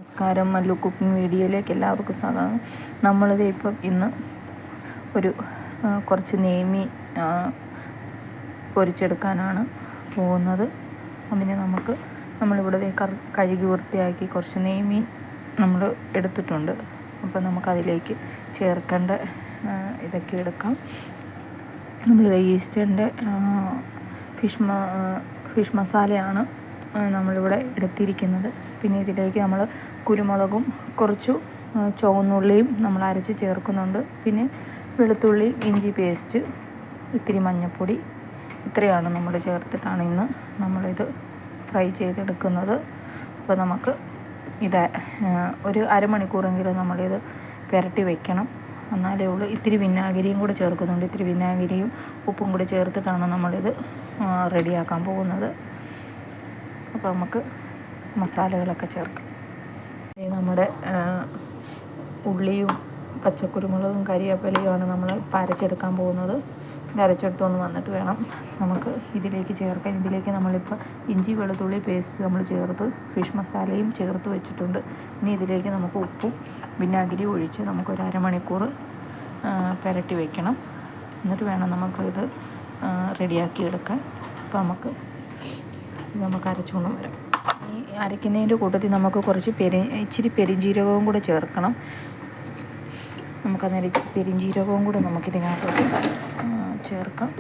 നമസ്കാരം, മല്ലു കുക്കിംഗ് വീഡിയോയിലേക്ക് എല്ലാവർക്കും സ്വാഗതം. നമ്മളിത് ഇപ്പം ഇന്ന് ഒരു കുറച്ച് നെയ്മീൻ പൊരിച്ചെടുക്കാനാണ് പോകുന്നത്. അതിന് നമ്മളിവിടെ കഴുകി വൃത്തിയാക്കി കുറച്ച് നെയ്മീൻ നമ്മൾ എടുത്തിട്ടുണ്ട്. അപ്പോൾ നമുക്കതിലേക്ക് ചേർക്കേണ്ട ഇതൊക്കെ എടുക്കാം. നമ്മളിത് ഈസ്റ്റേണിൻ്റെ ഫിഷ് മസാലയാണ് നമ്മളിവിടെ എടുത്തിരിക്കുന്നത്. പിന്നെ ഇതിലേക്ക് നമ്മൾ കുരുമുളകും കുറച്ചു ചുവന്നുള്ളിയും നമ്മൾ അരച്ച് ചേർക്കുന്നുണ്ട്. പിന്നെ വെളുത്തുള്ളി, ഇഞ്ചി പേസ്റ്റ്, ഇത്തിരി മഞ്ഞൾപ്പൊടി, ഇത്രയാണ് നമ്മൾ ചേർത്തിട്ടാണ് ഇന്ന് നമ്മളിത് ഫ്രൈ ചെയ്തെടുക്കുന്നത്. അപ്പോൾ നമുക്ക് ഇത് ഒരു അരമണിക്കൂറെങ്കിലും നമ്മളിത് പുരട്ടി വയ്ക്കണം, എന്നാലേ ഉള്ളൂ. ഇത്തിരി വിനാഗിരിയും കൂടെ ചേർക്കുന്നുണ്ട്. ഇത്തിരി വിനാഗിരിയും ഉപ്പും കൂടി ചേർത്തിട്ടാണ് നമ്മളിത് റെഡിയാക്കാൻ പോകുന്നത്. അപ്പോൾ നമുക്ക് മസാലകളൊക്കെ ചേർക്കാം. നമ്മുടെ ഉള്ളിയും പച്ചക്കുരുമുളകും കരിവേപ്പിലയുമാണ് നമ്മൾ അരച്ചെടുക്കാൻ പോകുന്നത്. ഇത് അരച്ചെടുത്തുകൊണ്ട് വന്നിട്ട് വേണം നമുക്ക് ഇതിലേക്ക് ചേർക്കാൻ. ഇതിലേക്ക് നമ്മളിപ്പോൾ ഇഞ്ചി വെളുത്തുള്ളി പേസ്റ്റ് നമ്മൾ ചേർത്ത് ഫിഷ് മസാലയും ചേർത്ത് വെച്ചിട്ടുണ്ട്. ഇനി ഇതിലേക്ക് നമുക്ക് ഉപ്പും വിനാഗിരി ഒഴിച്ച് നമുക്കൊരു അരമണിക്കൂർ പുരട്ടി വയ്ക്കണം. എന്നിട്ട് വേണം നമുക്കിത് റെഡിയാക്കി എടുക്കാൻ. അപ്പോൾ നമുക്ക് അരച്ചുകൊണ്ട് വരാം. ഈ അരയ്ക്കുന്നതിൻ്റെ കൂട്ടത്തിൽ നമുക്ക് കുറച്ച് ഇച്ചിരി പെരിഞ്ജീരകവും കൂടെ ചേർക്കണം. നമുക്കന്നേരം പെരിഞ്ജീരകവും കൂടെ നമുക്കിതിനകത്തോട്ട് ചേർക്കാം.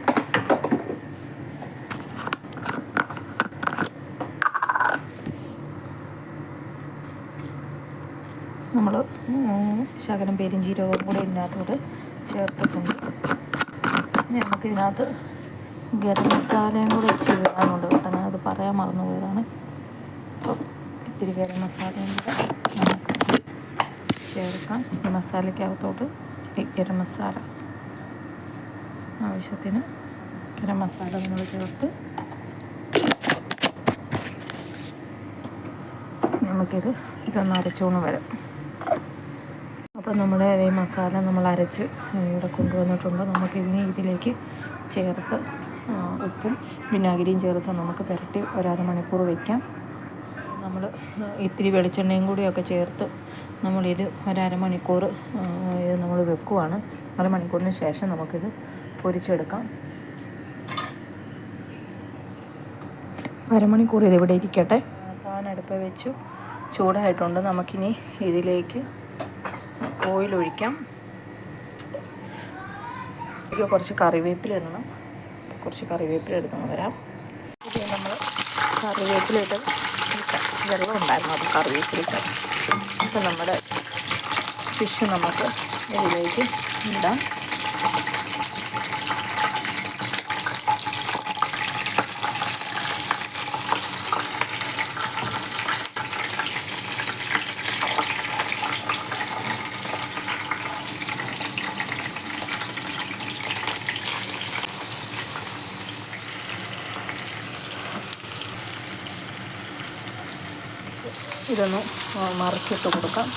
നമ്മൾ ശകലം പെരിഞ്ജീരകവും കൂടെ ഇതിനകത്തോട്ട് ചേർത്തിട്ടുണ്ട്. ഇനി നമുക്കിതിനകത്ത് ഗരം മസാലയും കൂടെ ഇച്ചിരി ഇടാനുണ്ട് കേട്ടോ. ഞാനത് പറയാൻ മറന്നു പോയതാണ്. അപ്പോൾ ഇത്തിരി ഗരം മസാലയും കൂടെ നമുക്ക് ചേർക്കാം. ഈ മസാലയ്ക്കകത്തോട്ട് ഇച്ചിരി ഗരം മസാല, ആവശ്യത്തിന് ഗരം മസാല നമ്മൾ ചേർത്ത് ഇതൊന്ന് അരച്ചുകൊണ്ട് വരാം. അപ്പോൾ നമ്മുടെ ഈ മസാല നമ്മൾ അരച്ച് ഇവിടെ കൊണ്ടുവന്നിട്ടുണ്ട്. നമുക്കിനി ഇതിലേക്ക് ചേർത്ത് ഉപ്പും വിനാഗിരിയും ചേർത്ത് നമുക്ക് പുരട്ടി ഒരു അരമണിക്കൂർ വയ്ക്കാം. നമ്മൾ ഇത്തിരി വെളിച്ചെണ്ണയും കൂടിയൊക്കെ ചേർത്ത് നമ്മളിത് ഒരമണിക്കൂർ ഇത് നമ്മൾ വെക്കുവാണ്. അരമണിക്കൂറിന് ശേഷം നമുക്കിത് പൊരിച്ചെടുക്കാം. അരമണിക്കൂർ ഇതിവിടെ ഇരിക്കട്ടെ. പാൻ അടുപ്പ് വെച്ചു ചൂടായിട്ടുണ്ട്. നമുക്കിനി ഇതിലേക്ക് ഓയിൽ ഒഴിക്കാം. കുറച്ച് കറിവേപ്പില ഇടണം. കുറച്ച് കറിവേപ്പില എടുത്തു വരാം. ഇത് നമ്മൾ കറിവേപ്പില ഇട്ട് വെള്ളം ഉണ്ടായിരുന്നു, അത് കറിവേപ്പില ഇട്ട്. അപ്പോൾ നമ്മുടെ ഫിഷ് നമുക്ക് ഇതിലേക്ക് ഇടാം. ഇതൊന്ന് മറിച്ചിട്ട് കൊടുക്കാം.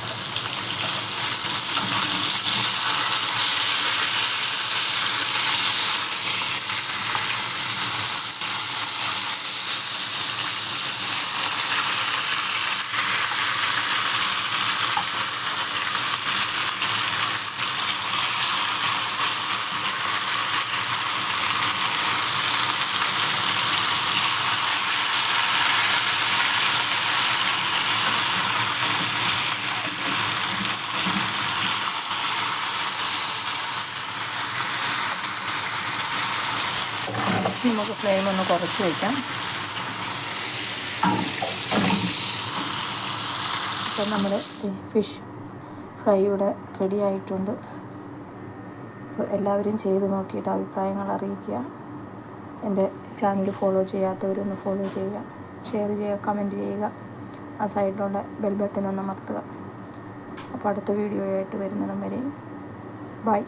നമുക്ക് ഫ്ലെയിം ഒന്ന് കുറച്ച് വയ്ക്കാം. അപ്പം നമ്മുടെ ഫിഷ് ഫ്രൈ ഇവിടെ റെഡി ആയിട്ടുണ്ട്. അപ്പോൾ എല്ലാവരും ചെയ്ത് നോക്കിയിട്ട് അഭിപ്രായങ്ങൾ അറിയിക്കുക. എൻ്റെ ചാനൽ ഫോളോ ചെയ്യാത്തവരൊന്ന് ഫോളോ ചെയ്യുക, ഷെയർ ചെയ്യുക, കമൻറ്റ് ചെയ്യുക. ആ സൈഡിലുള്ള ബെൽ ബട്ടൺ ഒന്ന് അമർത്തുക. അപ്പോൾ അടുത്ത വീഡിയോ ആയിട്ട് വരുന്നിടം വരെ ബൈ.